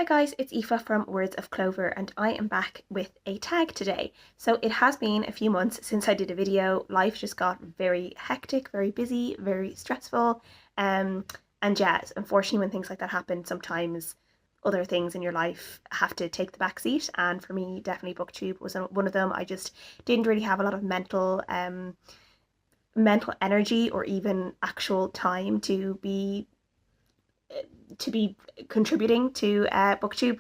Hi guys, it's Aoife from Words of Clover and I am back with a tag today. So it has been a few months since I did a video. Life just got very hectic, very busy, very stressful. And yeah, unfortunately when things like that happen, sometimes other things in your life have to take the back seat. And for me, definitely BookTube was one of them. I just didn't really have a lot of mental energy or even actual time to be contributing to BookTube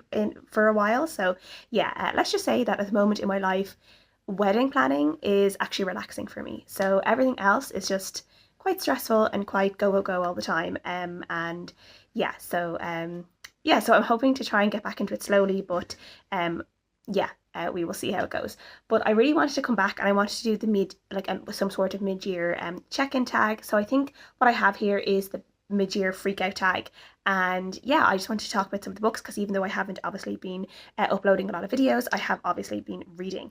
for a while. So yeah, let's just say that at the moment in my life, wedding planning is actually relaxing for me. So everything else is just quite stressful and quite go go go all the time. And yeah, so I'm hoping to try and get back into it slowly, but yeah. We will see how it goes. But I really wanted to come back and I wanted to do the some sort of mid-year check-in tag. So I think what I have here is the mid-year freak out tag. And yeah, I just wanted to talk about some of the books because even though I haven't obviously been uploading a lot of videos, I have obviously been reading.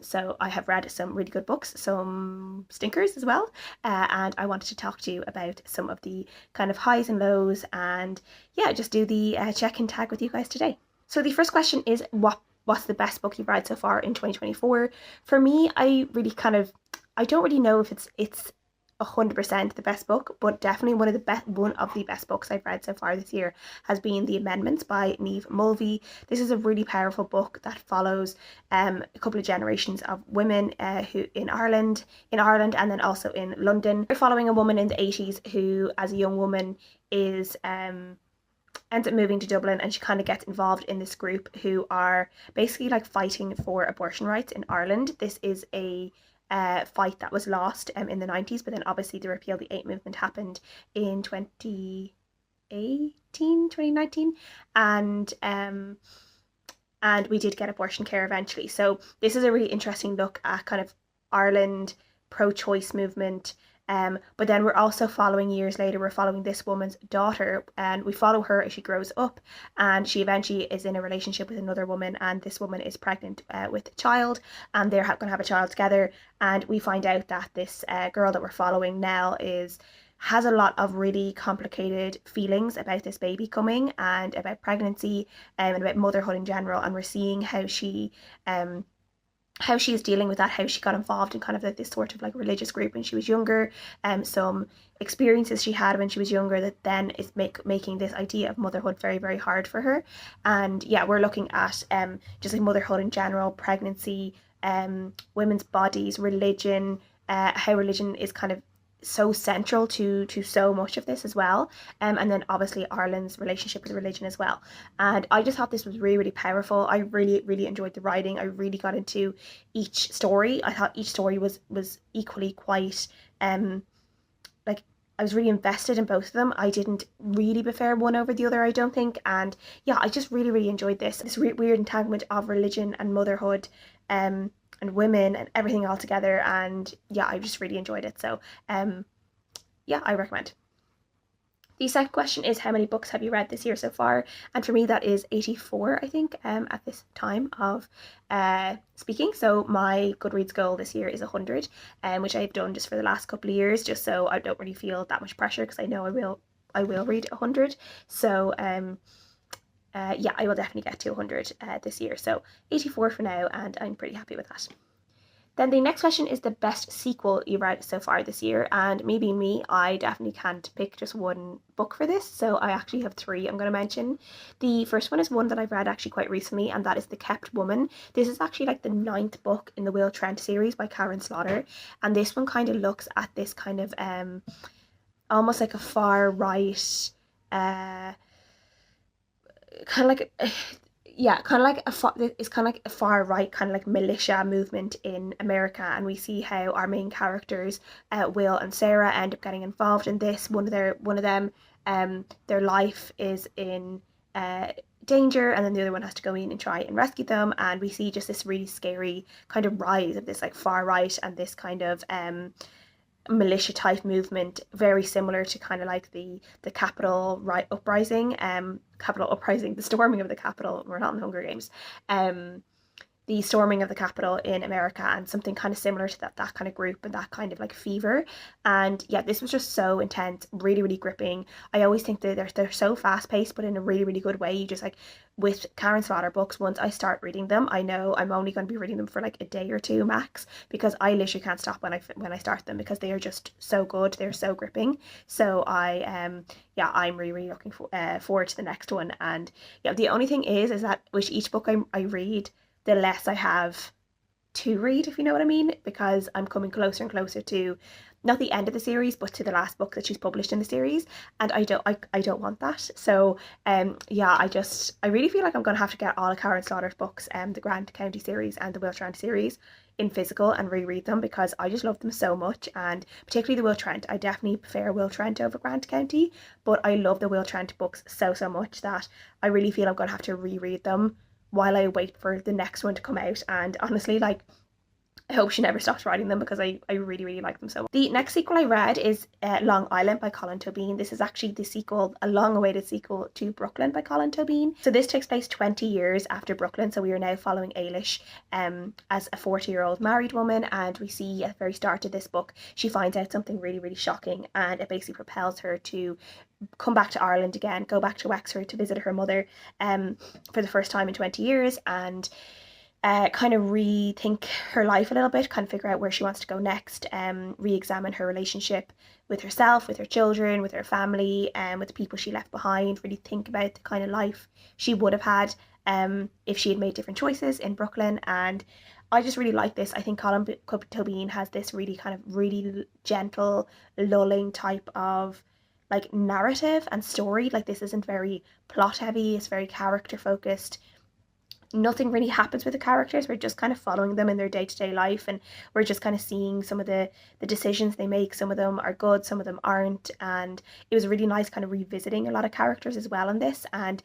So I have read some really good books, some stinkers as well, and I wanted to talk to you about some of the kind of highs and lows, and yeah, just do the check-in tag with you guys today. So the first question is, what's the best book you've read so far in 2024? For me, I don't really know if it's 100% the best book, but definitely one of the best books I've read so far this year has been The Amendments by Niamh Mulvey. This is a really powerful book that follows a couple of generations of women who in Ireland, and then also in London. We're following a woman in the 80s who, as a young woman, is ends up moving to Dublin, and she kind of gets involved in this group who are basically like fighting for abortion rights in Ireland. This is a fight that was lost in the 90s, but then obviously the Repeal the 8 movement happened in 2019, and we did get abortion care eventually. So this is a really interesting look at kind of Ireland pro-choice movement. But then we're also following, years later, we're following this woman's daughter, and we follow her as she grows up, and she eventually is in a relationship with another woman, and this woman is pregnant with a child, and they're going to have a child together. And we find out that this girl that we're following, Nell, has a lot of really complicated feelings about this baby coming and about pregnancy, and about motherhood in general. And we're seeing how she is dealing with that, how she got involved in kind of like this sort of like religious group when she was younger, some experiences she had when she was younger that then is making this idea of motherhood very, very hard for her. And yeah, we're looking at just like motherhood in general, pregnancy, women's bodies, religion, how religion is kind of so central to so much of this as well, and then obviously Ireland's relationship with religion as well. And I just thought this was really, really powerful. I really, really enjoyed the writing. I really got into each story. I thought each story was equally quite like, I was really invested in both of them. I didn't really prefer one over the other, I don't think. And yeah, I just really, really enjoyed this weird entanglement of religion and motherhood, and women and everything all together. And yeah, I just really enjoyed it. So yeah, I recommend. The second question is, how many books have you read this year so far? And for me, that is 84, I think, at this time of speaking. So my Goodreads goal this year is 100, which I've done just for the last couple of years, just so I don't really feel that much pressure, because I know I will read 100. So yeah, I will definitely get to 100 this year. So 84 for now, and I'm pretty happy with that. Then the next question is the best sequel you read so far this year. And maybe me, I definitely can't pick just one book for this. So I actually have three I'm going to mention. The first one is one that I've read actually quite recently, and that is The Kept Woman. This is actually like the 9th book in the Will Trent series by Karen Slaughter. And this one kind of looks at this kind of almost like a far right, kind of like yeah, it's kind of like a far right kind of like militia movement in America, and we see how our main characters, Will and Sarah, end up getting involved in this. One of them, their life is in danger, and then the other one has to go in and try and rescue them. And we see just this really scary kind of rise of this like far right and this kind of militia type movement, very similar to kind of like the Capitol uprising, the storming of the Capitol. We're not in the Hunger Games. the storming of the Capitol in America, and something kind of similar to that kind of group and that kind of like fever. And yeah, this was just so intense, really, really gripping. I always think that they're so fast paced, but in a really, really good way. You just like, with Karen Slaughter books, once I start reading them, I know I'm only going to be reading them for like a day or two max, because I literally can't stop when I start them, because they are just so good. They're so gripping. So yeah, I'm really, really looking forward to the next one. And yeah, the only thing is that with each book I read, the less I have to read, if you know what I mean, because I'm coming closer and closer to not the end of the series, but to the last book that she's published in the series, and I don't want that. So yeah, I really feel like I'm gonna have to get all of Karen Slaughter's books, the Grant County series and the Will Trent series, in physical and reread them, because I just love them so much. And particularly the Will Trent, I definitely prefer Will Trent over Grant County, but I love the Will Trent books so much that I really feel I'm gonna have to reread them while I wait for the next one to come out. And honestly, like, I hope she never stops writing them, because I really, really like them so much. The next sequel I read is Long Island by Colin Tobin. This is actually the sequel, a long-awaited sequel to Brooklyn by Colin Tobin. So this takes place 20 years after Brooklyn. So we are now following Ailish as a 40-year-old married woman, and we see at the very start of this book, she finds out something really, really shocking, and it basically propels her to come back to Ireland again, go back to Wexford to visit her mother for the first time in 20 years, and kind of rethink her life a little bit, kind of figure out where she wants to go next, re-examine her relationship with herself, with her children, with her family, with the people she left behind, really think about the kind of life she would have had if she had made different choices in Brooklyn. And I just really like this. I think Colin Tobin has this really kind of really gentle, lulling type of like narrative and story. Like, this isn't very plot heavy, it's very character focused. Nothing really happens with the characters. We're just kind of following them in their day-to-day life, and we're just kind of seeing some of the decisions they make. Some of them are good, some of them aren't, and it was really nice kind of revisiting a lot of characters as well in this. And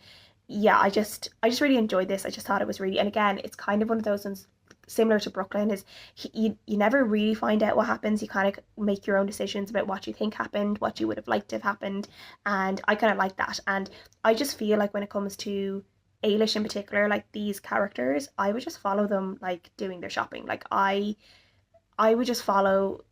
yeah, I just really enjoyed this. I just thought it was really, and again, it's kind of one of those ones similar to Brooklyn, is you never really find out what happens. You kind of make your own decisions about what you think happened, what you would have liked to have happened, and I kind of like that. And I just feel like when it comes to Ailish in particular, like these characters, I would just follow them like doing their shopping. Like I would just follow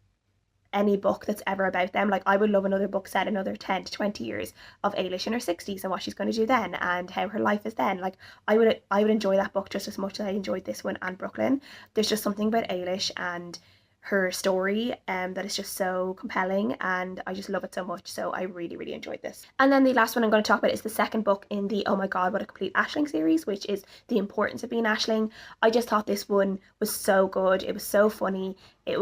any book that's ever about them. Like, I would love another book set another 10 to 20 years of Ailish in her 60s and what she's going to do then and how her life is then. Like, I would enjoy that book just as much as I enjoyed this one and Brooklyn. There's just something about Ailish and her story that is just so compelling, and I just love it so much. So I really, really enjoyed this. And then the last one I'm going to talk about is the second book in the Oh My God, What a Complete Ashling series, which is The Importance of Being Ashling. I just thought this one was so good. It was so funny. It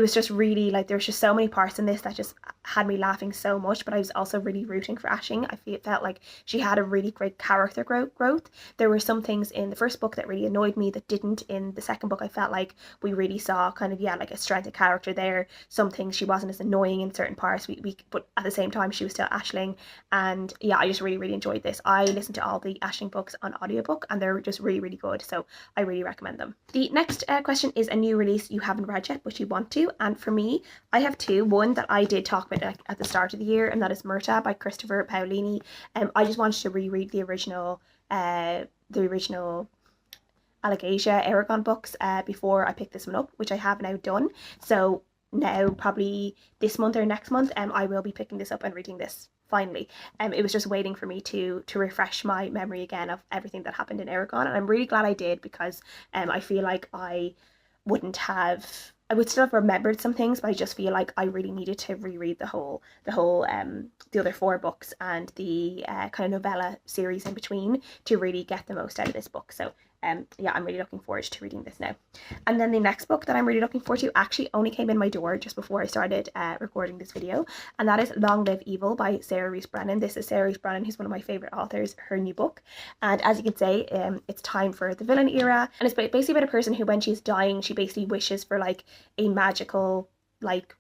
was just really, like, there was just so many parts in this that just had me laughing so much, but I was also really rooting for Ashling. Felt like she had a really great character growth. There were some things in the first book that really annoyed me that didn't in the second book. I felt like we really saw kind of, yeah, like a strength of character there. Some things she wasn't as annoying in certain parts, but at the same time she was still Ashling. And yeah, I just really, really enjoyed this. I listened to all the Ashling books on audiobook, and they're just really, really good, so I really recommend them. The next question is a new release you haven't read yet but you want to. And for me, I have two. One that I did talk about at the start of the year, and that is Murta by Christopher Paolini. I just wanted to reread the original Allegasia Aragon books before I picked this one up, which I have now done. So now, probably this month or next month, I will be picking this up and reading this finally. It was just waiting for me to refresh my memory again of everything that happened in Aragon, and I'm really glad I did, because I feel like I would still have remembered some things, but I just feel like I really needed to reread the other four books and the kind of novella series in between to really get the most out of this book. So yeah, I'm really looking forward to reading this now. And then the next book that I'm really looking forward to actually only came in my door just before I started recording this video, and that is Long Live Evil by Sarah Rees Brennan. This is Sarah Rees Brennan, who's one of my favourite authors, her new book. And as you can say, it's time for the villain era, and it's basically about a person who, when she's dying, she basically wishes for like a magical, like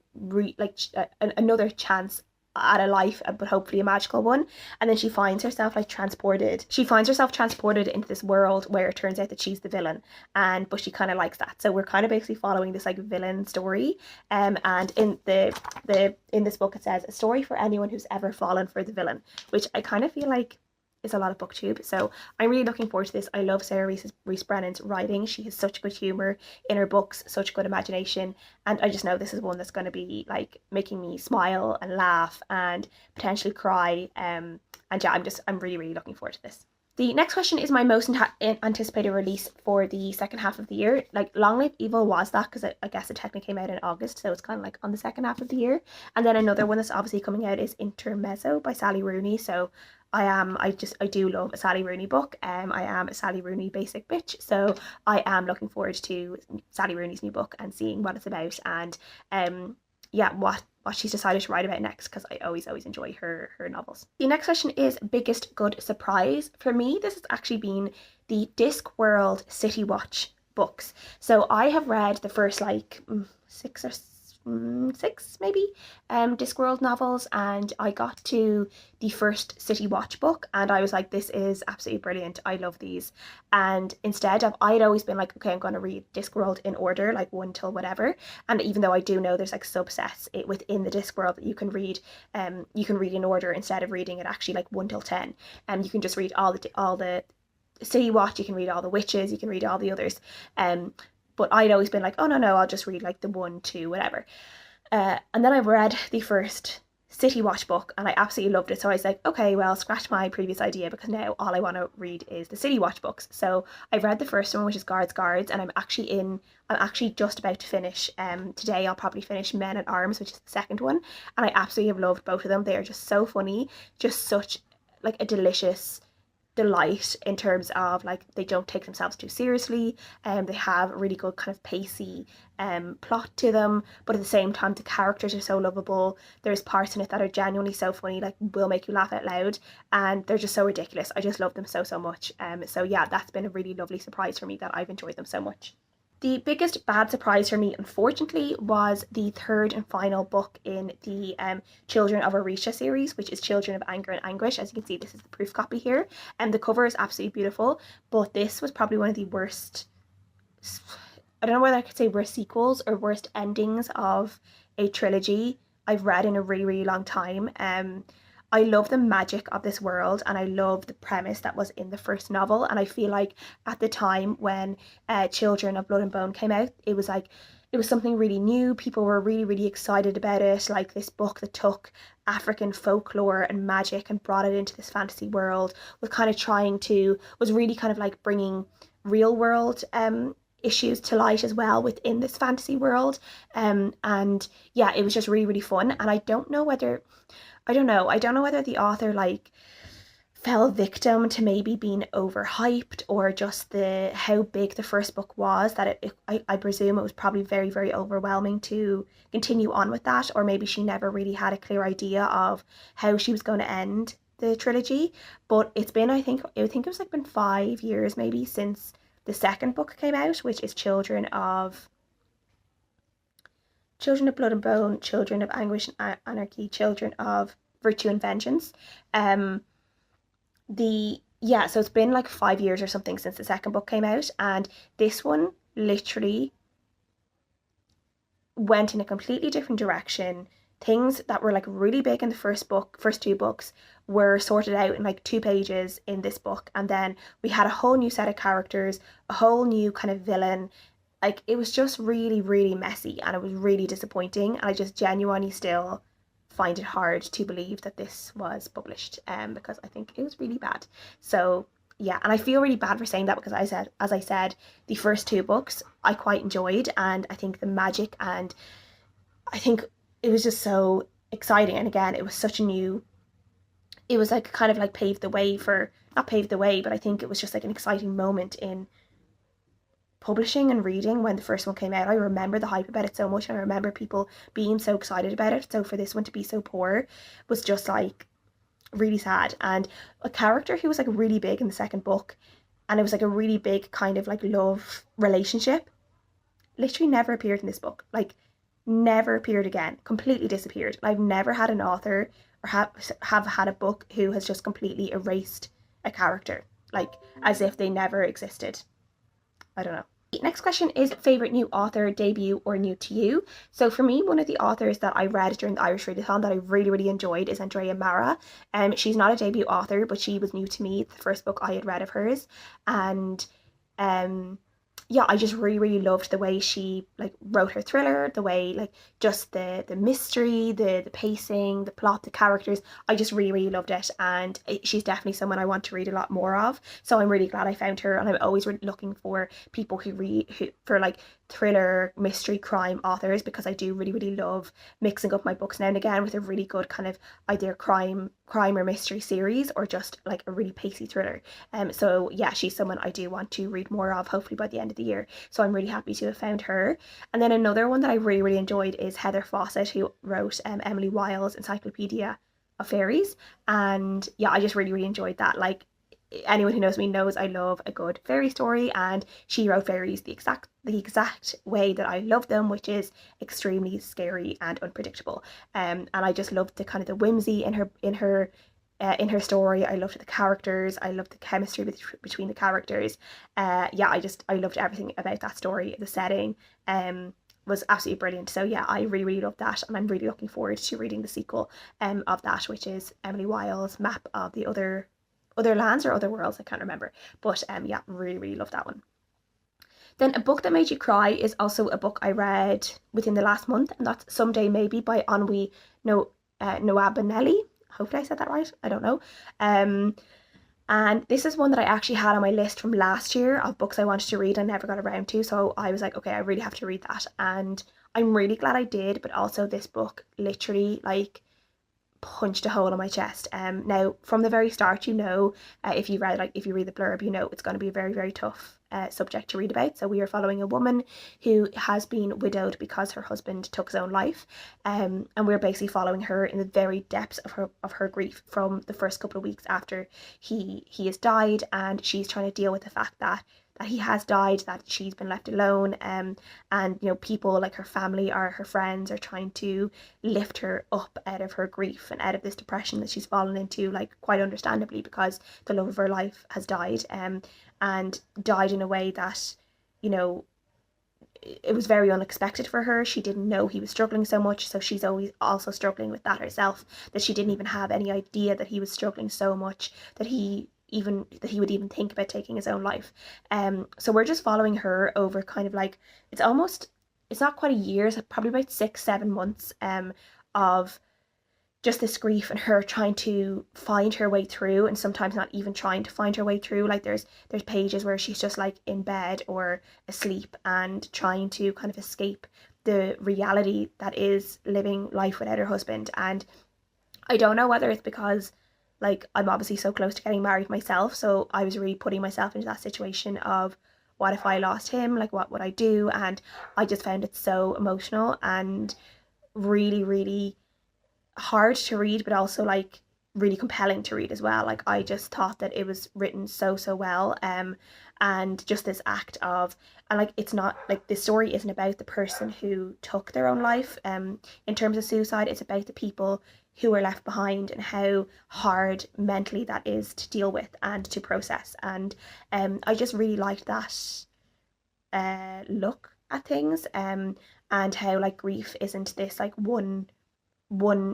another chance at a life, but hopefully a magical one. And then she finds herself transported into this world where it turns out that she's the villain, but she kind of likes that. So we're kind of basically following this like villain story, and in this book it says, a story for anyone who's ever fallen for the villain, which I kind of feel like is a lot of booktube. So I'm really looking forward to this. I love Sarah Reese Brennan's writing. She has such good humor in her books, such good imagination, and I just know this is one that's going to be like making me smile and laugh and potentially cry. And yeah, I'm really looking forward to this. The next question is my most anticipated release for the second half of the year. Like Long Live Evil was that because I guess it technically came out in August, so it's kind of like on the second half of the year. And then another one that's obviously coming out is Intermezzo by Sally Rooney. So I do love a Sally Rooney book. I am a Sally Rooney basic bitch, so I am looking forward to Sally Rooney's new book and seeing what it's about and yeah, what she's decided to write about next, because I always enjoy her novels. The next question is biggest good surprise. For me, this has actually been the Discworld City Watch books. So I have read the first like six maybe Discworld novels, and I got to the first City Watch book and I was like, this is absolutely brilliant, I love these. And instead of, I'd always been like, okay, I'm going to read Discworld in order, like 1 till whatever. And even though I do know there's like subsets within the Discworld that you can read in order instead of reading it actually like 1 till 10, and you can just read all the City Watch, you can read all the witches, you can read all the others. But I'd always been like, oh no, I'll just read like the 1, 2, whatever. And then I read the first City Watch book and I absolutely loved it. So I was like, okay, well, scratch my previous idea because now all I want to read is the City Watch books. So I've read the first one, which is Guards, and I'm actually just about to finish. Today I'll probably finish Men at Arms, which is the second one. And I absolutely have loved both of them. They are just so funny, just such like a delicious delight in terms of like they don't take themselves too seriously, and they have a really good kind of pacey plot to them, but at the same time the characters are so lovable. There's parts in it that are genuinely so funny, like will make you laugh out loud, and they're just so ridiculous. I just love them so much. So yeah, that's been a really lovely surprise for me that I've enjoyed them so much. The biggest bad surprise for me, unfortunately, was the third and final book in the Children of Orisha series, which is Children of Anger and Anguish. As you can see, this is the proof copy here, and the cover is absolutely beautiful, but this was probably one of the worst, I don't know whether I could say worst sequels or worst endings of a trilogy I've read in a really long time. I love the magic of this world and I love the premise that was in the first novel, and I feel like at the time when Children of Blood and Bone came out, it was something really new. People were really excited about it, like this book that took African folklore and magic and brought it into this fantasy world, was really kind of like bringing real world issues to light as well within this fantasy world. And yeah, it was just really fun, and I don't know whether the author like fell victim to maybe being overhyped, or just how big the first book was, that I presume it was probably very overwhelming to continue on with that, or maybe she never really had a clear idea of how she was going to end the trilogy. But it's been, I think it was like been 5 years maybe since the second book came out, which is Children of Blood and Bone, Children of Anguish and Anarchy, Children of Virtue and Vengeance. So it's been like 5 years or something since the second book came out, and this one literally went in a completely different direction. Things that were like really big in the first 2 books were sorted out in like 2 pages in this book, and then we had a whole new set of characters, a whole new kind of villain. Like it was just really messy, and it was really disappointing, and I just genuinely still find it hard to believe that this was published, because I think it was really bad. So yeah, and I feel really bad for saying that, because as I said, the first 2 books I quite enjoyed, and I think the magic, and I think it was just so exciting. And again, it was like kind of like not paved the way, but I think it was just like an exciting moment in publishing and reading when the first one came out. I remember the hype about it so much, and I remember people being so excited about it. So for this one to be so poor was just like really sad. And a character who was like really big in the second book, and it was like a really big kind of like love relationship, literally never appeared in this book. Like never appeared again, completely disappeared. I've never had an author or have had a book who has just completely erased a character, like as if they never existed. I don't know. Next question is favorite new author, debut, or new to you. So for me, one of the authors that I read during the Irish Readathon that I really enjoyed is Andrea Mara. She's not a debut author, but she was new to me, the first book I had read of hers. And um yeah, I just really loved the way she like wrote her thriller, the way like just the mystery, the pacing, the plot, the characters. I just really loved it, and she's definitely someone I want to read a lot more of. So I'm really glad I found her, and I'm always looking for people who read for like thriller, mystery, crime authors, because I do really love mixing up my books now and again with a really good kind of either crime or mystery series, or just like a really pacey thriller. So yeah, she's someone I do want to read more of, hopefully by the end of the year. So I'm really happy to have found her. And then another one that I really enjoyed is Heather Fawcett, who wrote Emily Wile's Encyclopedia of Fairies. And yeah, I just really enjoyed that. Like, anyone who knows me knows I love a good fairy story, and she wrote fairies the exact way that I love them, which is extremely scary and unpredictable. And I just loved the kind of the whimsy in her story. I loved the characters. I loved the chemistry between the characters. Yeah, I loved everything about that story. The setting was absolutely brilliant. So yeah, I really loved that, and I'm really looking forward to reading the sequel of that, which is Emily Wile's Map of the Other Lands or Other Worlds. I can't remember, but yeah, really love that one. Then a book that made you cry is also a book I read within the last month, and that's Someday Maybe by Anwi no Noabenelli. Hopefully I said that right. I don't know. Um, and this is one that I actually had on my list from last year of books I wanted to read and never got around to. So I was like, okay, I really have to read that. And I'm really glad I did. But also, this book literally like punched a hole in my chest. Now from the very start, if you read the blurb, it's going to be a very tough subject to read about. So we are following a woman who has been widowed because her husband took his own life, and we're basically following her in the very depths of her grief from the first couple of weeks after he has died, and she's trying to deal with the fact that he has died, that she's been left alone, and people like her family or her friends are trying to lift her up out of her grief and out of this depression that she's fallen into, like quite understandably, because the love of her life has died, and died in a way that, you know, it was very unexpected for her. She didn't know he was struggling so much, so she's always also struggling with that herself, that she didn't even have any idea that he was struggling so much that he would even think about taking his own life. So we're just following her over kind of like, it's not quite a year, it's probably about 6-7 months of just this grief, and her trying to find her way through, and sometimes not even trying to find her way through. Like there's pages where she's just like in bed or asleep and trying to kind of escape the reality that is living life without her husband. And I don't know whether it's because like I'm obviously so close to getting married myself, so I was really putting myself into that situation of what if I lost him, like what would I do? And I just found it so emotional and really hard to read, but also like really compelling to read as well. Like I just thought that it was written so well, and just this act of, and like it's not like the story isn't about the person who took their own life in terms of suicide. It's about the people who were left behind and how hard mentally that is to deal with and to process. And I just really liked that look at things, and how like grief isn't this like one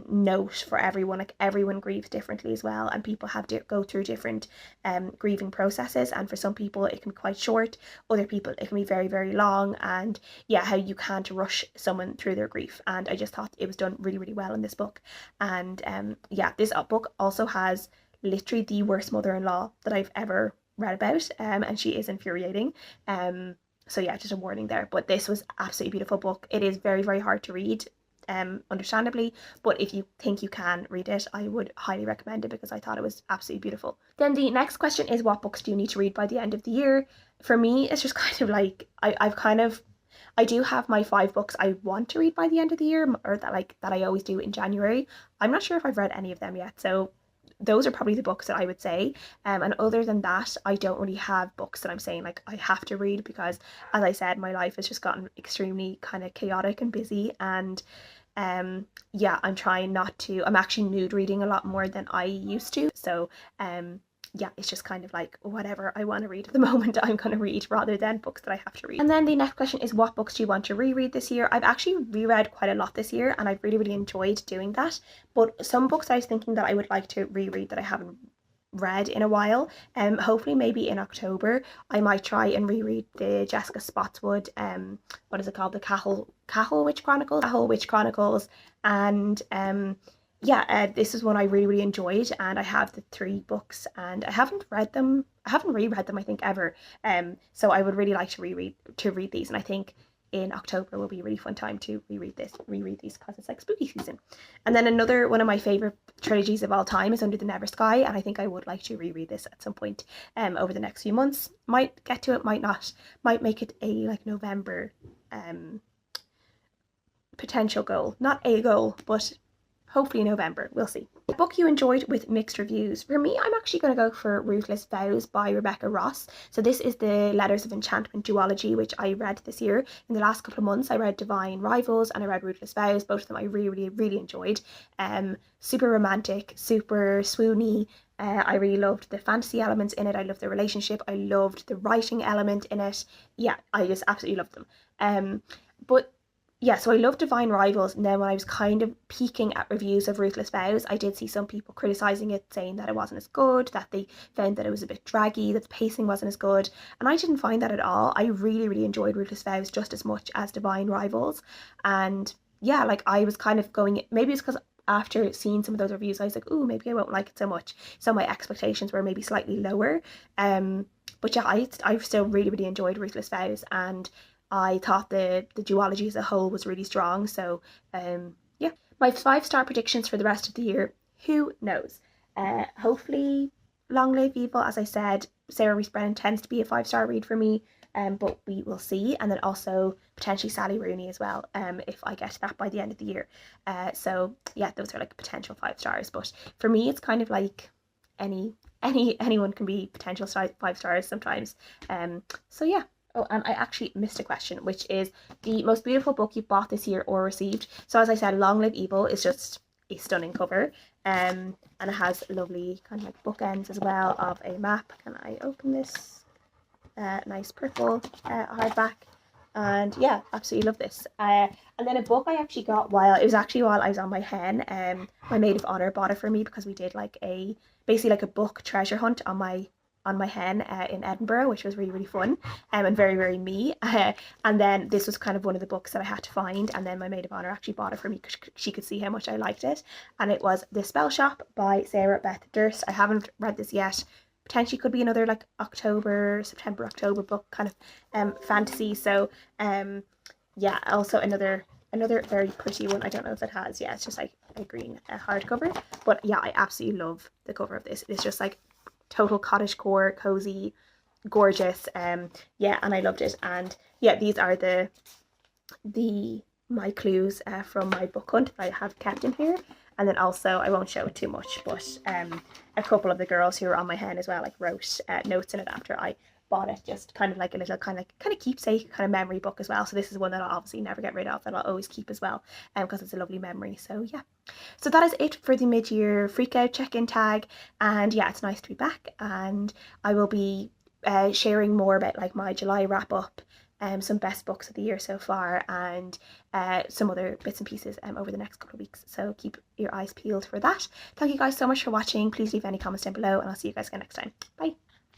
note for everyone. Like everyone grieves differently as well, and people have to go through different grieving processes, and for some people it can be quite short, other people it can be very long. And yeah, how you can't rush someone through their grief, and I just thought it was done really well in this book. And yeah, this book also has literally the worst mother-in-law that I've ever read about, and she is infuriating. So yeah, just a warning there. But this was absolutely beautiful book. It is very hard to read, understandably, but if you think you can read it, I would highly recommend it, because I thought it was absolutely beautiful. Then the next question is, what books do you need to read by the end of the year? For me, it's just kind of like I do have my 5 books I want to read by the end of the year, or that I always do in January. I'm not sure if I've read any of them yet, so those are probably the books that I would say. And other than that, I don't really have books that I'm saying like I have to read, because as I said, my life has just gotten extremely kind of chaotic and busy. And yeah, I'm trying not to, I'm actually nude reading a lot more than I used to. So yeah, it's just kind of like whatever I want to read at the moment, I'm going to read rather than books that I have to read. And then the next question is, what books do you want to reread this year? I've actually reread quite a lot this year and I've really enjoyed doing that. But some books I was thinking that I would like to reread that I haven't read in a while. Hopefully maybe in October I might try and reread the Jessica Spotswood, what is it called, the Cahill Witch Chronicles, and yeah, this is one I really enjoyed, and I have the 3 books, and I haven't read them. I haven't reread them, I think, ever. So I would really like to read these, and I think in October will be a really fun time to reread these because it's like spooky season. And then another one of my favorite trilogies of all time is Under the Never Sky, and I think I would like to reread this at some point over the next few months. Might get to it, might not. Might make it a like November potential goal, not a goal, but hopefully November, we'll see. A book you enjoyed with mixed reviews. For me, I'm actually going to go for Ruthless Vows by Rebecca Ross. So this is the Letters of Enchantment duology, which I read this year. In the last couple of months, I read Divine Rivals and I read Ruthless Vows. Both of them I really enjoyed. Super romantic, super swoony. I really loved the fantasy elements in it. I loved the relationship. I loved the writing element in it. Yeah, I just absolutely loved them. But yeah, so I love Divine Rivals, and then when I was kind of peeking at reviews of Ruthless Vows, I did see some people criticising it, saying that it wasn't as good, that they found that it was a bit draggy, that the pacing wasn't as good, and I didn't find that at all. I really enjoyed Ruthless Vows just as much as Divine Rivals, and yeah, like I was kind of going, maybe it's because after seeing some of those reviews, I was like, oh, maybe I won't like it so much, so my expectations were maybe slightly lower, but yeah, I still really enjoyed Ruthless Vows, and I thought the duology as a whole was really strong. So yeah, my 5-star predictions for the rest of the year, who knows? Hopefully Long Live Evil, as I said, Sarah Rees Brennan tends to be a 5-star read for me, but we will see. And then also potentially Sally Rooney as well, if I get that by the end of the year. So yeah, those are like potential 5 stars. But for me, it's kind of like anyone can be potential 5 stars sometimes. So yeah. Oh, and I actually missed a question, which is the most beautiful book you bought this year or received. So as I said, Long Live Evil is just a stunning cover, and it has lovely kind of like bookends as well of a map. Can I open this? Nice purple hardback, and yeah, absolutely love this. And then a book I actually got while I was on my hen. My maid of honor bought it for me because we did like basically like a book treasure hunt on my hen in Edinburgh, which was really fun, and very me. And then this was kind of one of the books that I had to find, and then my maid of honor actually bought it for me because she could see how much I liked it, and it was The Spell Shop by Sarah Beth Durst. I haven't read this yet. Potentially could be another like September October book, kind of fantasy. So yeah, also another very pretty one. I don't know if it has, yeah, it's just like a green hardcover, but yeah, I absolutely love the cover of this. It's just like total cottagecore, cozy, gorgeous. Yeah, and I loved it. And yeah, these are my clues from my book hunt that I have kept in here. And then also, I won't show it too much, but a couple of the girls who were on my hen as well like wrote notes in it after I bought it, just kind of like a little kind of keepsake kind of memory book as well. So this is one that I'll obviously never get rid of, that I'll always keep as well, because it's a lovely memory. So yeah, so that is it for the mid-year freakout check-in tag, and yeah, it's nice to be back, and I will be sharing more about like my July wrap up, some best books of the year so far, and some other bits and pieces over the next couple of weeks, so keep your eyes peeled for that. Thank you guys so much for watching. Please leave any comments down below, and I'll see you guys again next time. Bye.